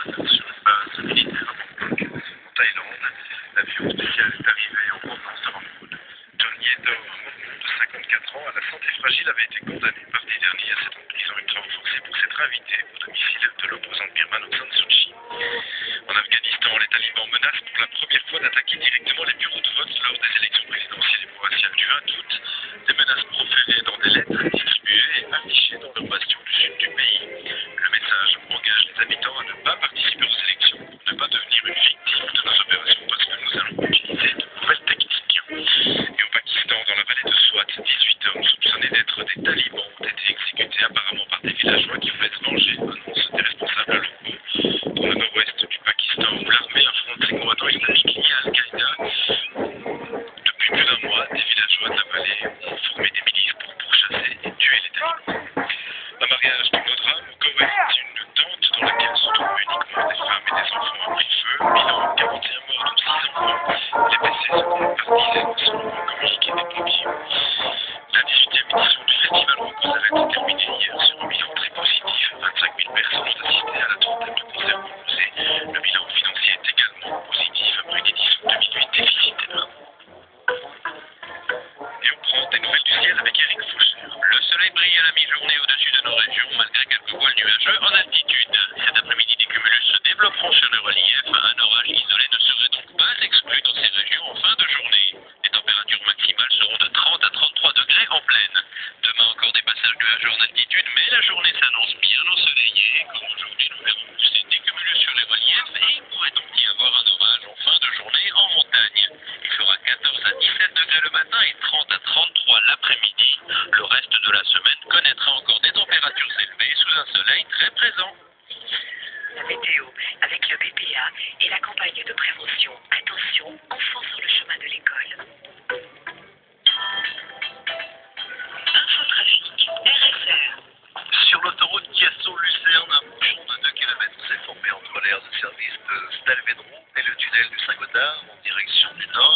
Sur une base militaire en Thaïlande, l'avion spécial est arrivé en provenance de Rambouillet. Johnny Edor, de 54 ans, à la santé fragile, avait été condamné mardi dernier à 7 ans de prison ultra renforcée pour s'être invité au domicile de l'opposante birmane Aung San Suu Kyi. En Afghanistan, les talibans menacent pour la première fois d'attaquer directement les bureaux de vote lors des élections présidentielles et provinciales du 20 août. Des menaces proférées dans des lettres distribuées et affichées dans leur bastion du sud du pays. Le message engage les habitants à ne pas participer aux élections pour ne pas devenir une victime de nos opérations parce que nous allons utiliser de nouvelles techniques. Et au Pakistan, dans la vallée de Swat, 18 hommes soupçonnés d'être des talibans ont été exécutés apparemment par des villageois qui voulaient se venger, annoncent des responsables locaux. Dans le nord-ouest du Pakistan, où l'armée affronte les combattants islamiques liés à Al-Qaïda, depuis plus d'un mois, des villageois de la vallée ont formé des milices pour pourchasser et tuer les talibans. Un mariage technodrame au Koweït, une tente dans laquelle se trouvent uniquement des femmes et des enfants a pris feu. Bilan 41 morts, dont 6 enfants. Les blessés se comptent par dizaines selon un communiqué des pompiers. La 18e édition du festival Rocos a été terminée hier sur un bilan très positif. 25 000 personnes ont assisté à la trentaine de concerts proposés. Le bilan financier est également positif après une édition 2008 déficitaire. Et on prend des nouvelles du ciel avec Eric Faucher. Le soleil brille à la mi-journée au-dessus de nos régions, malgré quelques voiles nuageux en altitude. Cet après-midi, des cumulus se développeront sur le relief. Un orage isolé ne serait donc pas exclu dans ces régions en fin de journée. Les températures maximales seront de 30 à 33 degrés en pleine. Demain, encore des passages nuageux en altitude, mais la journée s'annonce bien ensoleillée. Comme aujourd'hui, nous verrons pousser des cumulus sur les reliefs et il pourrait donc y avoir un orage en fin de journée en montagne. Il fera 14 à 17 degrés le matin et 30 à 33 l'après-midi. Le reste de la semaine connaîtra encore des températures élevées sous un soleil très présent. La météo avec le BPA et la campagne de prévention. Attention, enfants sur le chemin de l'école. Infotrafic, RSR. Sur l'autoroute Chiasso-Lucerne, un bouchon de 2 km s'est formé entre l'aire de service de Stalvedron et le tunnel du Saint-Gothard en direction du nord.